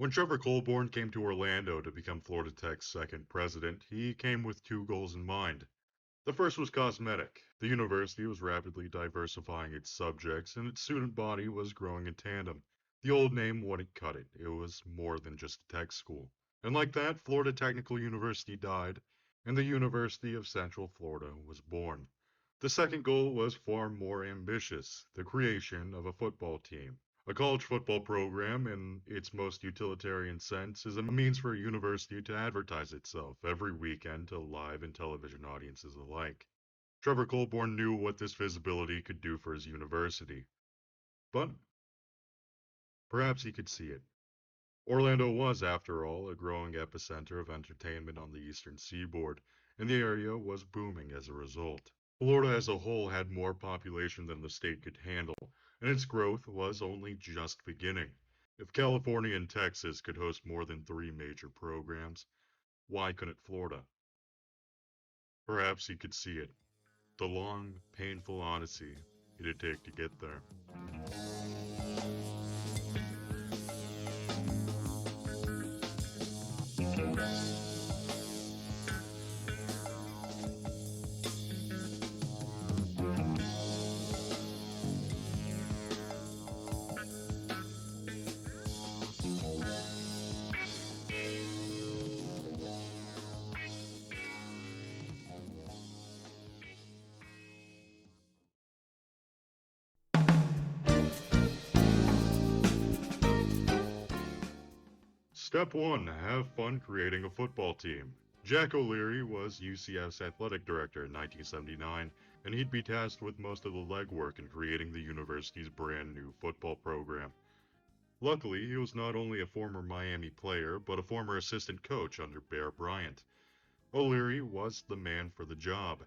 When Trevor Colborn came to Orlando to become Florida Tech's second president, he came with two goals in mind. The first was cosmetic. The university was rapidly diversifying its subjects, and its student body was growing in tandem. The old name wouldn't cut it. It was more than just a tech school. And like that, Florida Technical University died, and the University of Central Florida was born. The second goal was far more ambitious, the creation of a football team. A college football program, in its most utilitarian sense, is a means for a university to advertise itself every weekend to live and television audiences alike. Trevor Colborn knew what this visibility could do for his university, but perhaps he could see it. Orlando was, after all, a growing epicenter of entertainment on the eastern seaboard, and the area was booming as a result. Florida as a whole had more population than the state could handle, and its growth was only just beginning. If California and Texas could host more than three major programs, why couldn't Florida? Perhaps he could see it. The long, painful odyssey it'd take to get there. Step 1. Have fun creating a football team. Jack O'Leary was UCF's athletic director in 1979, and he'd be tasked with most of the legwork in creating the university's brand new football program. Luckily, he was not only a former Miami player, but a former assistant coach under Bear Bryant. O'Leary was the man for the job,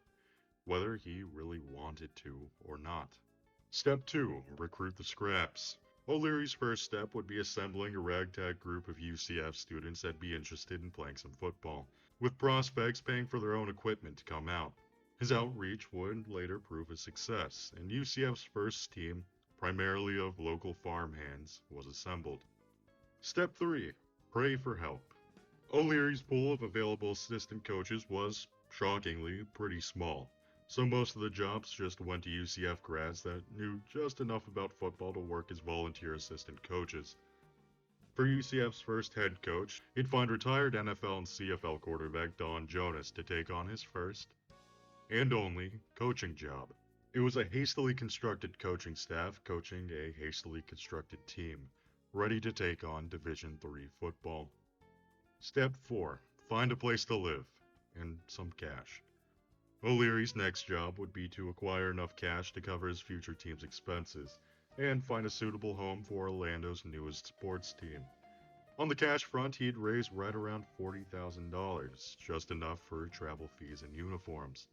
whether he really wanted to or not. Step 2. Recruit the scraps. O'Leary's first step would be assembling a ragtag group of UCF students that'd be interested in playing some football, with prospects paying for their own equipment to come out. His outreach would later prove a success, and UCF's first team, primarily of local farmhands, was assembled. Step 3. Pray for help. O'Leary's pool of available assistant coaches was, shockingly, pretty small, so most of the jobs just went to UCF grads that knew just enough about football to work as volunteer assistant coaches. For UCF's first head coach, he'd find retired NFL and CFL quarterback Don Jonas to take on his first, and only, coaching job. It was a hastily constructed coaching staff coaching a hastily constructed team, ready to take on Division III football. Step 4. Find a place to live, and some cash. O'Leary's next job would be to acquire enough cash to cover his future team's expenses, and find a suitable home for Orlando's newest sports team. On the cash front, he'd raise right around $40,000, just enough for travel fees and uniforms.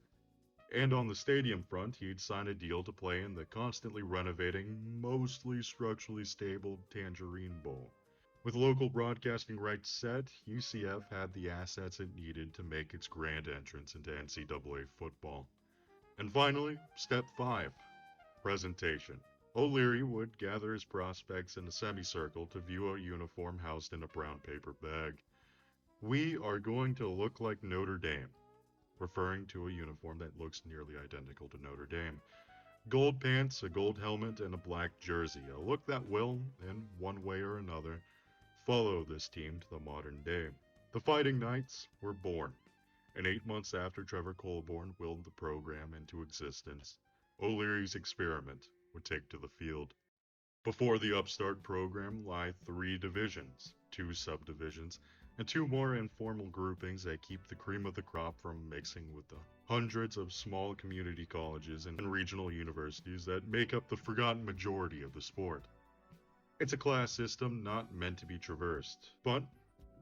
And on the stadium front, he'd sign a deal to play in the constantly renovating, mostly structurally stable Tangerine Bowl. With local broadcasting rights set, UCF had the assets it needed to make its grand entrance into NCAA football. And finally, step 5. Presentation. O'Leary would gather his prospects in a semicircle to view a uniform housed in a brown paper bag. We are going to look like Notre Dame, referring to a uniform that looks nearly identical to Notre Dame. Gold pants, a gold helmet, and a black jersey, a look that will, in one way or another, follow this team to the modern day. The Fighting Knights were born, and 8 months after Trevor Colborn willed the program into existence, O'Leary's experiment would take to the field. Before the upstart program lie 3 divisions, 2 subdivisions, and 2 more informal groupings that keep the cream of the crop from mixing with the hundreds of small community colleges and regional universities that make up the forgotten majority of the sport. It's a class system not meant to be traversed, but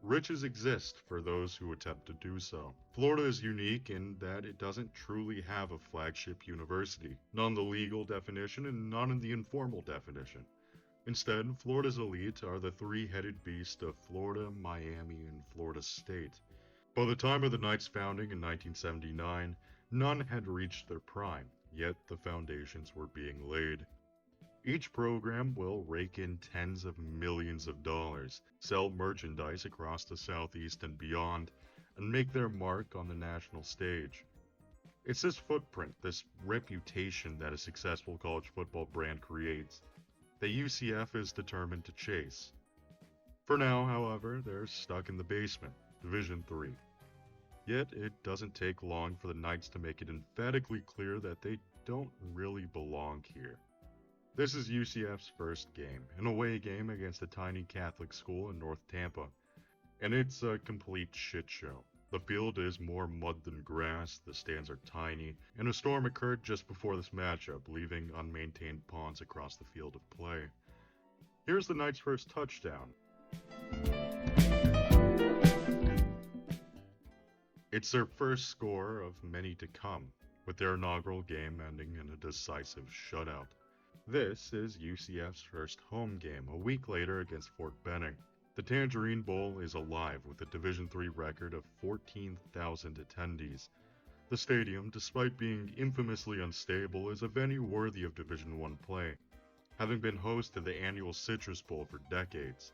riches exist for those who attempt to do so. Florida is unique in that it doesn't truly have a flagship university, none in the legal definition and none in the informal definition. Instead, Florida's elite are the three-headed beast of Florida, Miami, and Florida State. By the time of the Knights' founding in 1979, none had reached their prime, yet the foundations were being laid. Each program will rake in tens of millions of dollars, sell merchandise across the Southeast and beyond, and make their mark on the national stage. It's this footprint, this reputation that a successful college football brand creates, that UCF is determined to chase. For now, however, they're stuck in the basement, Division 3. Yet, it doesn't take long for the Knights to make it emphatically clear that they don't really belong here. This is UCF's first game, an away game against a tiny Catholic school in North Tampa, and it's a complete shit show. The field is more mud than grass, the stands are tiny, and a storm occurred just before this matchup, leaving unmaintained ponds across the field of play. Here's the Knights' first touchdown. It's their first score of many to come, with their inaugural game ending in a decisive shutout. This is UCF's first home game, a week later against Fort Benning. The Tangerine Bowl is alive with a Division III record of 14,000 attendees. The stadium, despite being infamously unstable, is a venue worthy of Division I play, having been host to the annual Citrus Bowl for decades.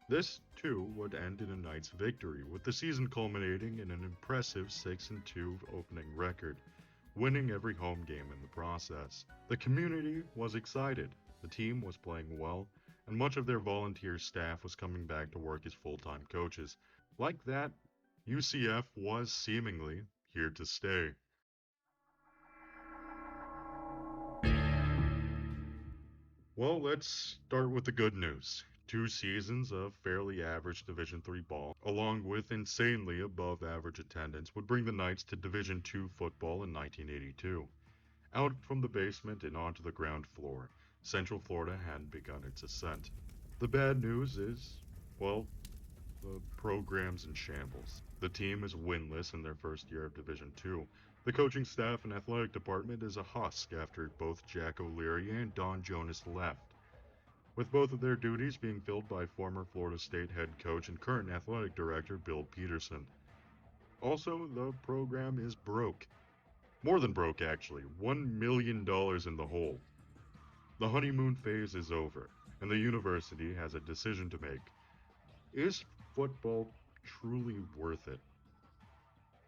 This, too, would end in a Knights victory, with the season culminating in an impressive 6-2 opening record, winning every home game in the process. The community was excited, the team was playing well, and much of their volunteer staff was coming back to work as full-time coaches. Like that, UCF was seemingly here to stay. Well, let's start with the good news. 2 seasons of fairly average Division III ball, along with insanely above average attendance, would bring the Knights to Division II football in 1982. Out from the basement and onto the ground floor, Central Florida had begun its ascent. The bad news is, well, the program's in shambles. The team is winless in their first year of Division II. The coaching staff and athletic department is a husk after both Jack O'Leary and Don Jonas left, with both of their duties being filled by former Florida State head coach and current athletic director Bill Peterson. Also, the program is broke. More than broke, actually. $1 million in the hole. The honeymoon phase is over, and the university has a decision to make. Is football truly worth it?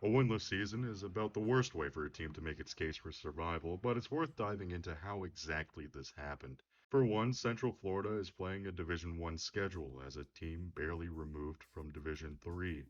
A winless season is about the worst way for a team to make its case for survival, but it's worth diving into how exactly this happened. For one, Central Florida is playing a Division I schedule as a team barely removed from Division III.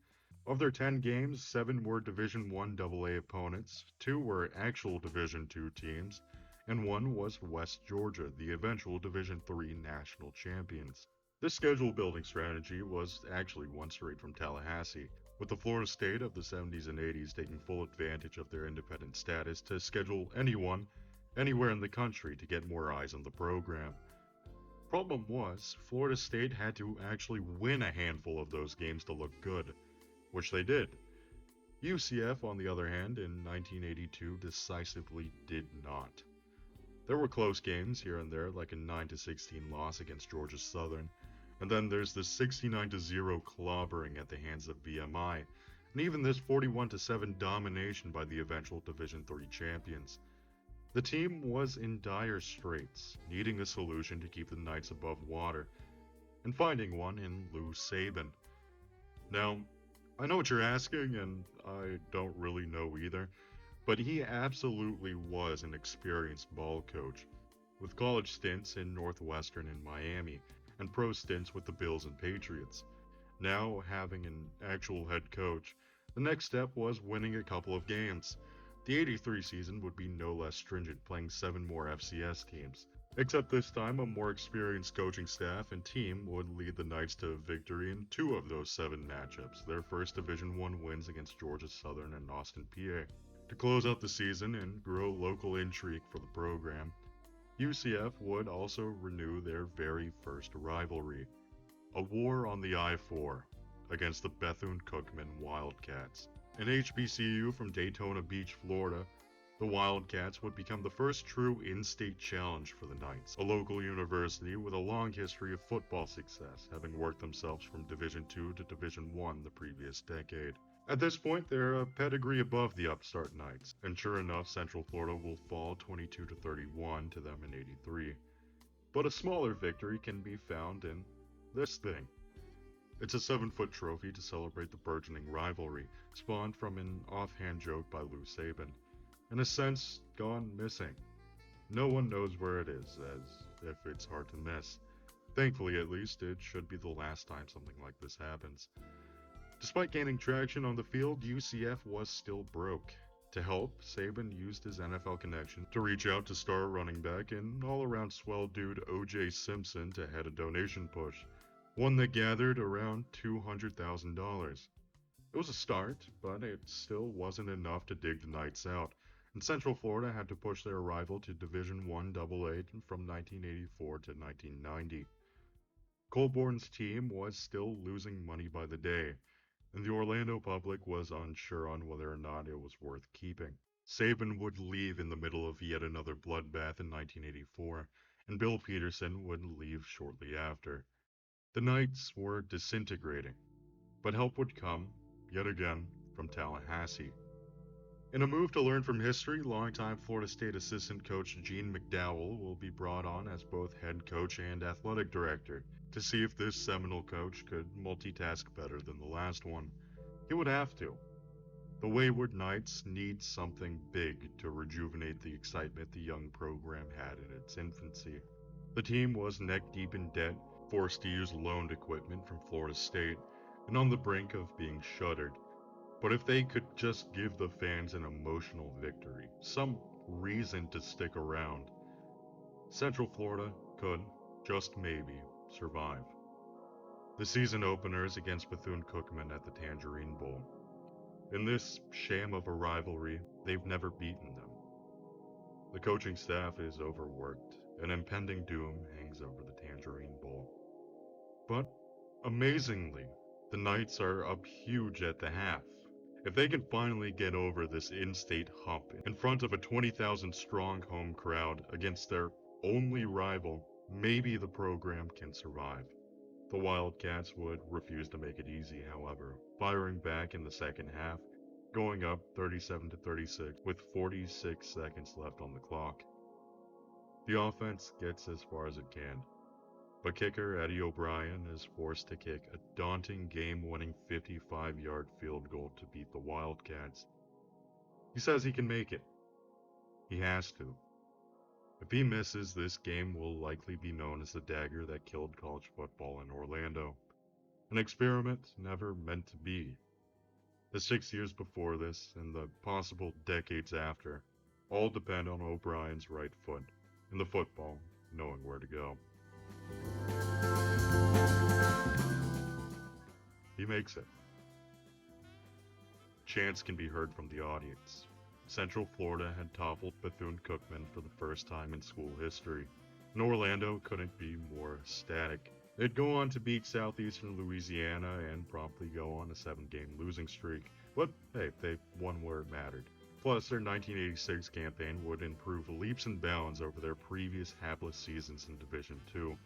Of their 10 games, 7 were Division I AA opponents, 2 were actual Division II teams, and 1 was West Georgia, the eventual Division III national champions. This schedule building strategy was actually one straight from Tallahassee, with the Florida State of the 70s and 80s taking full advantage of their independent status to schedule anyone, anywhere in the country to get more eyes on the program. Problem was, Florida State had to actually win a handful of those games to look good, which they did. UCF, on the other hand, in 1982 decisively did not. There were close games here and there, like a 9-16 loss against Georgia Southern, and then there's the 69-0 clobbering at the hands of VMI, and even this 41-7 domination by the eventual Division III champions. The team was in dire straits, needing a solution to keep the Knights above water, and finding one in Lou Saban. Now, I know what you're asking, and I don't really know either, but he absolutely was an experienced ball coach, with college stints in Northwestern and Miami, and pro stints with the Bills and Patriots. Now, having an actual head coach, the next step was winning a couple of games. The 83 season would be no less stringent, playing 7 more FCS teams. Except this time, a more experienced coaching staff and team would lead the Knights to victory in 2 of those 7 matchups, their first Division I wins against Georgia Southern and Austin, PA. To close out the season and grow local intrigue for the program, UCF would also renew their very first rivalry, a war on the I-4 against the Bethune-Cookman Wildcats. An HBCU from Daytona Beach, Florida, the Wildcats would become the first true in-state challenge for the Knights, a local university with a long history of football success, having worked themselves from Division II to Division I the previous decade. At this point, they're a pedigree above the upstart Knights, and sure enough, Central Florida will fall 22-31 to them in '83. But a smaller victory can be found in this thing. It's a 7-foot trophy to celebrate the burgeoning rivalry, spawned from an offhand joke by Lou Saban, in a sense gone missing. No one knows where it is, as if it's hard to miss. Thankfully, at least, it should be the last time something like this happens. Despite gaining traction on the field, UCF was still broke. To help, Saban used his NFL connection to reach out to star running back and all-around swell dude O.J. Simpson to head a donation push, one that gathered around $200,000. It was a start, but it still wasn't enough to dig the Knights out, and Central Florida had to push their arrival to Division I AA from 1984 to 1990. Colborne's team was still losing money by the day, and the Orlando public was unsure on whether or not it was worth keeping. Saban would leave in the middle of yet another bloodbath in 1984, and Bill Peterson would leave shortly after. The Knights were disintegrating, but help would come, yet again, from Tallahassee. In a move to learn from history, longtime Florida State assistant coach Gene McDowell will be brought on as both head coach and athletic director to see if this seminal coach could multitask better than the last one. He would have to. The Wayward Knights need something big to rejuvenate the excitement the young program had in its infancy. The team was neck-deep in debt, forced to use loaned equipment from Florida State, and on the brink of being shuttered. But if they could just give the fans an emotional victory, some reason to stick around, Central Florida could, just maybe, survive. The season opener is against Bethune-Cookman at the Tangerine Bowl. In this sham of a rivalry, they've never beaten them. The coaching staff is overworked, and impending doom hangs over the Tangerine Bowl. But, amazingly, the Knights are up huge at the half. If they can finally get over this in-state hump in front of a 20,000 strong home crowd against their only rival, maybe the program can survive. The Wildcats would refuse to make it easy, however, firing back in the second half, going up 37-36 with 46 seconds left on the clock. The offense gets as far as it can, but kicker Eddie O'Brien is forced to kick a daunting game-winning 55-yard field goal to beat the Wildcats. He says he can make it. He has to. If he misses, this game will likely be known as the dagger that killed college football in Orlando. An experiment never meant to be. The 6 years before this, and the possible decades after, all depend on O'Brien's right foot, and the football knowing where to go. He makes it. Chants can be heard from the audience. Central Florida had toppled Bethune-Cookman for the first time in school history, and Orlando couldn't be more ecstatic. They'd go on to beat Southeastern Louisiana and promptly go on a 7-game losing streak, but hey, they won where it mattered. Plus, their 1986 campaign would improve leaps and bounds over their previous hapless seasons in Division II.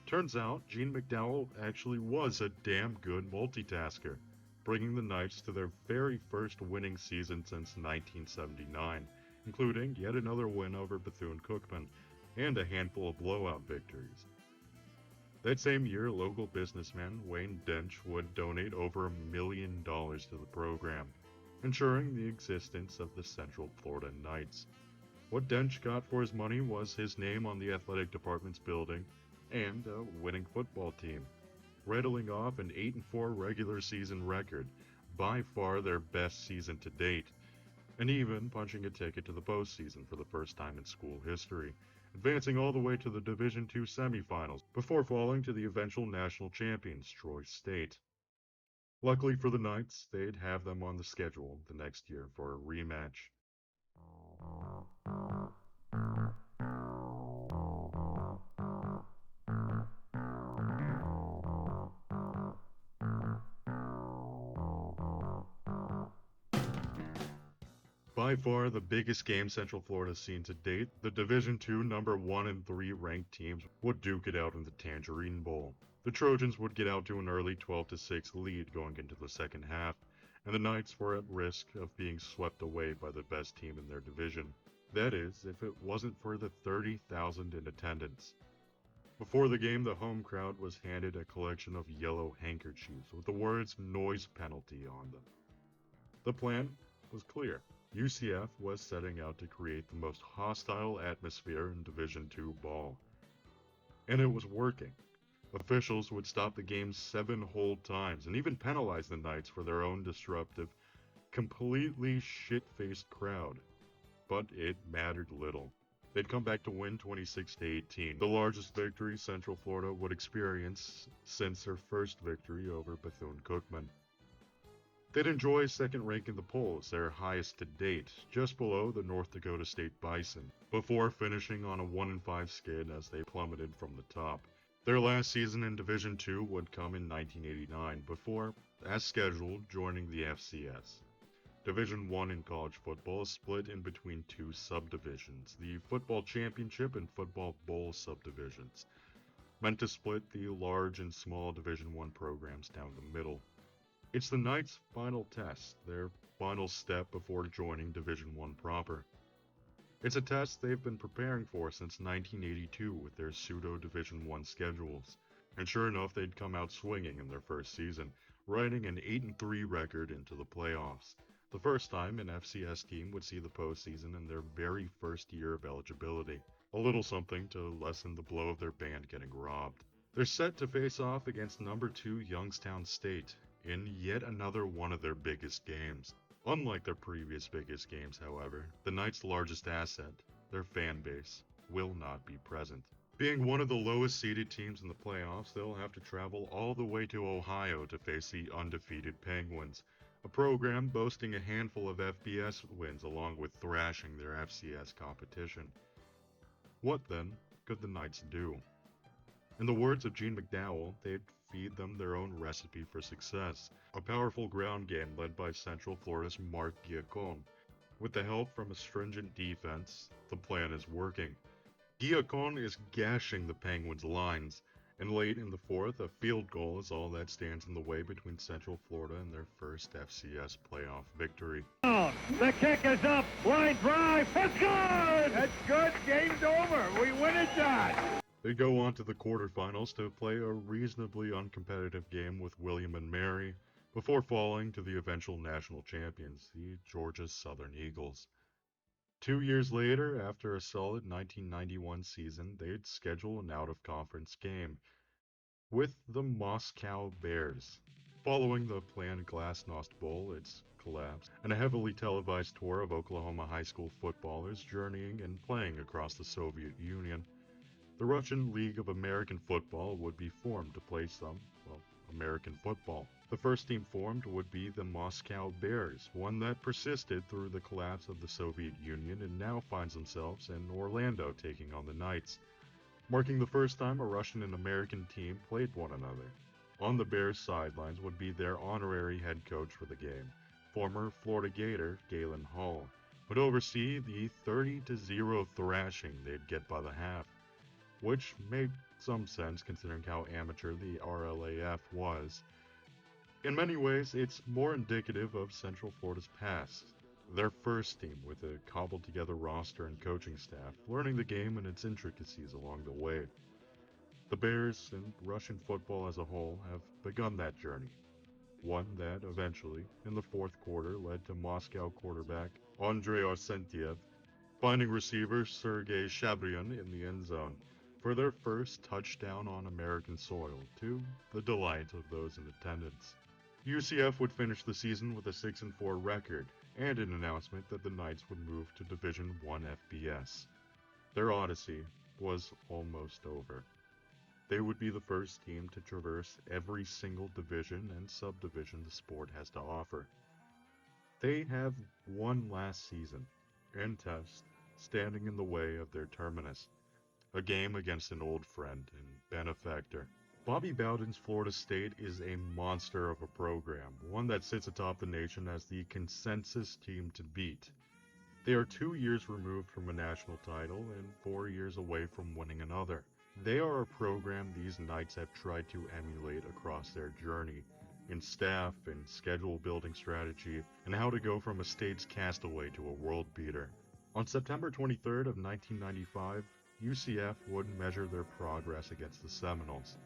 Turns out, Gene McDowell actually was a damn good multitasker, bringing the Knights to their very first winning season since 1979, including yet another win over Bethune-Cookman and a handful of blowout victories. That same year, local businessman Wayne Dench would donate over $1 million to the program, ensuring the existence of the Central Florida Knights. What Dench got for his money was his name on the athletic department's building and a winning football team, rattling off an 8-4 regular season record, by far their best season to date, and even punching a ticket to the postseason for the first time in school history, advancing all the way to the Division II semifinals before falling to the eventual national champions, Troy State. Luckily for the Knights, they'd have them on the schedule the next year for a rematch. By far the biggest game Central Florida's seen to date, the Division II number 1 and 3 ranked teams would duke it out in the Tangerine Bowl. The Trojans would get out to an early 12-6 lead going into the second half, and the Knights were at risk of being swept away by the best team in their division. That is, if it wasn't for the 30,000 in attendance. Before the game, the home crowd was handed a collection of yellow handkerchiefs with the words noise penalty on them. The plan was clear. UCF was setting out to create the most hostile atmosphere in Division II ball. And it was working. Officials would stop the game 7 whole times and even penalize the Knights for their own disruptive, completely shit-faced crowd. But it mattered little. They'd come back to win 26-18, the largest victory Central Florida would experience since their first victory over Bethune-Cookman. They'd enjoy second rank in the polls, their highest to date, just below the North Dakota State Bison, before finishing on a 1-5 skid as they plummeted from the top. Their last season in Division II would come in 1989, before, as scheduled, joining the FCS. Division I in college football is split in between two subdivisions, the Football Championship and Football Bowl subdivisions, meant to split the large and small Division I programs down the middle. It's the Knights' final test, their final step before joining Division I proper. It's a test they've been preparing for since 1982 with their pseudo-Division I schedules, and sure enough they'd come out swinging in their first season, riding an 8-3 record into the playoffs, the first time an FCS team would see the postseason in their very first year of eligibility, a little something to lessen the blow of their band getting robbed. They're set to face off against number 2 Youngstown State, in yet another one of their biggest games. Unlike their previous biggest games, however, the Knights' largest asset, their fan base, will not be present. Being one of the lowest seeded teams in the playoffs, they'll have to travel all the way to Ohio to face the undefeated Penguins, a program boasting a handful of FBS wins along with thrashing their FCS competition. What then could the Knights do? In the words of Gene McDowell, they'd feed them their own recipe for success, a powerful ground game led by Central Florida's Mark Giacon. With the help from a stringent defense, the plan is working. Giacon is gashing the Penguins' lines, and late in the fourth, a field goal is all that stands in the way between Central Florida and their first FCS playoff victory. The kick is up, line drive, it's good! That's good, game's over, we win it, John! They go on to the quarterfinals to play a reasonably uncompetitive game with William and Mary, before falling to the eventual national champions, the Georgia Southern Eagles. 2 years later, after a solid 1991 season, they'd schedule an out-of-conference game with the Moscow Bears. Following the planned Glasnost Bowl, its collapse, and a heavily televised tour of Oklahoma high school footballers journeying and playing across the Soviet Union, the Russian League of American Football would be formed to play some, American football. The first team formed would be the Moscow Bears, one that persisted through the collapse of the Soviet Union and now finds themselves in Orlando taking on the Knights, marking the first time a Russian and American team played one another. On the Bears' sidelines would be their honorary head coach for the game, former Florida Gator Galen Hall, would oversee the 30-0 thrashing they'd get by the half, which made some sense considering how amateur the RLAF was. In many ways, it's more indicative of Central Florida's past. Their first team with a cobbled-together roster and coaching staff, learning the game and its intricacies along the way. The Bears and Russian football as a whole have begun that journey, one that eventually, in the fourth quarter, led to Moscow quarterback Andrei Arsentiev finding receiver Sergei Shabryan in the end zone for their first touchdown on American soil, to the delight of those in attendance. UCF would finish the season with a 6-4 record, and an announcement that the Knights would move to Division I FBS. Their odyssey was almost over. They would be the first team to traverse every single division and subdivision the sport has to offer. They have one last season and test standing in the way of their terminus, a game against an old friend and benefactor. Bobby Bowden's Florida State is a monster of a program, one that sits atop the nation as the consensus team to beat. They are 2 years removed from a national title and 4 years away from winning another. They are a program these Knights have tried to emulate across their journey, in staff and schedule building strategy, and how to go from a state's castaway to a world beater. On September 23rd of 1995, UCF would measure their progress against the Seminoles,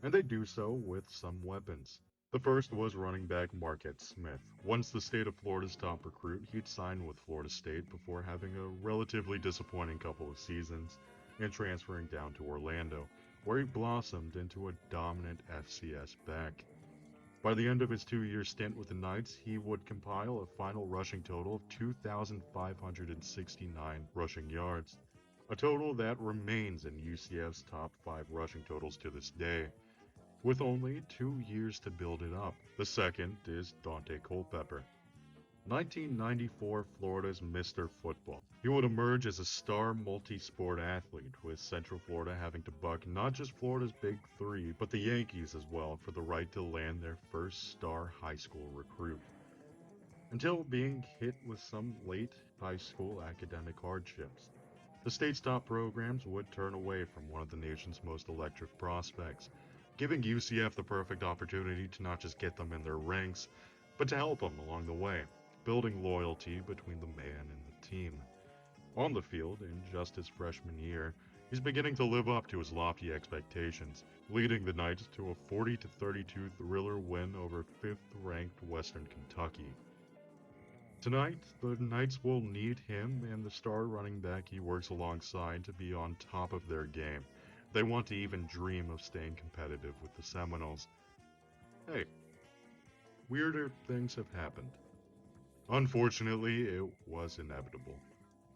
and they do so with some weapons. The first was running back Marquette Smith. Once the state of Florida's top recruit, he'd signed with Florida State before having a relatively disappointing couple of seasons and transferring down to Orlando, where he blossomed into a dominant FCS back. By the end of his 2-year stint with the Knights, he would compile a final rushing total of 2,569 rushing yards, a total that remains in UCF's top 5 rushing totals to this day, with only 2 years to build it up. The second is Dante Culpepper, 1994 Florida's Mr. Football. He would emerge as a star multi-sport athlete, with Central Florida having to buck not just Florida's Big Three, but the Yankees as well for the right to land their first star high school recruit, until being hit with some late high school academic hardships. The state's top programs would turn away from one of the nation's most electric prospects, giving UCF the perfect opportunity to not just get them in their ranks, but to help them along the way, building loyalty between the man and the team. On the field, in just his freshman year, he's beginning to live up to his lofty expectations, leading the Knights to a 40-32 thriller win over 5th-ranked Western Kentucky. Tonight, the Knights will need him and the star running back he works alongside to be on top of their game. They want to even dream of staying competitive with the Seminoles. Hey, weirder things have happened. Unfortunately, it was inevitable.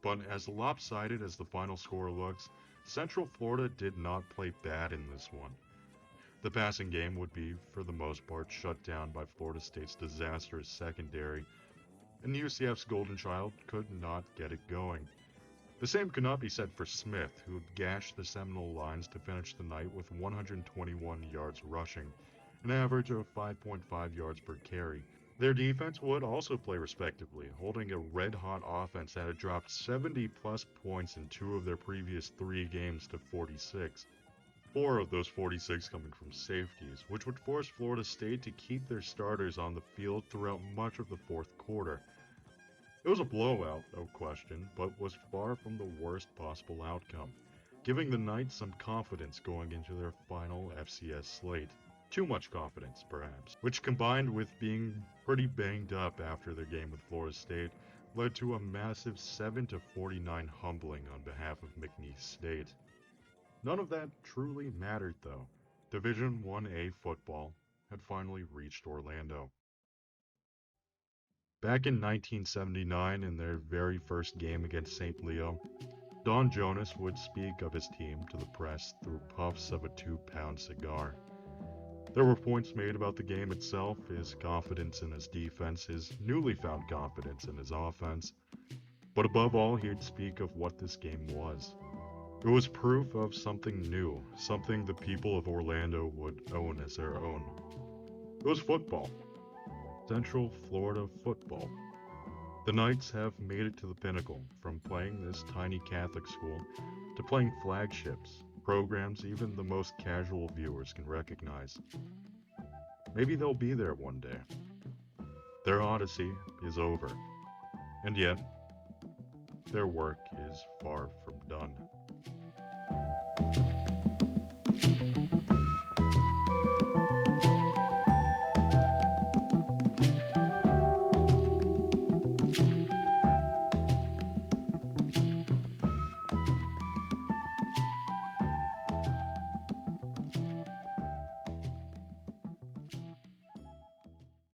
But as lopsided as the final score looks, Central Florida did not play bad in this one. The passing game would be, for the most part, shut down by Florida State's disastrous secondary, and UCF's golden child could not get it going. The same could not be said for Smith, who gashed the Seminole lines to finish the night with 121 yards rushing, an average of 5.5 yards per carry. Their defense would also play respectably, holding a red-hot offense that had dropped 70-plus points in 2 of their previous 3 games to 46. 4 of those 46 coming from safeties, which would force Florida State to keep their starters on the field throughout much of the 4th quarter. It was a blowout, no question, but was far from the worst possible outcome, giving the Knights some confidence going into their final FCS slate. Too much confidence, perhaps, which combined with being pretty banged up after their game with Florida State, led to a massive 7-49 humbling on behalf of McNeese State. None of that truly mattered, though. Division 1A football had finally reached Orlando. Back in 1979, in their very first game against St. Leo, Don Jonas would speak of his team to the press through puffs of a 2-pound cigar. There were points made about the game itself, his confidence in his defense, his newly found confidence in his offense, but above all, he'd speak of what this game was. It was proof of something new, something the people of Orlando would own as their own. It was football. Central Florida football. The Knights have made it to the pinnacle, from playing this tiny Catholic school to playing flagships, programs even the most casual viewers can recognize. Maybe they'll be there one day. Their odyssey is over, and yet their work is far from done.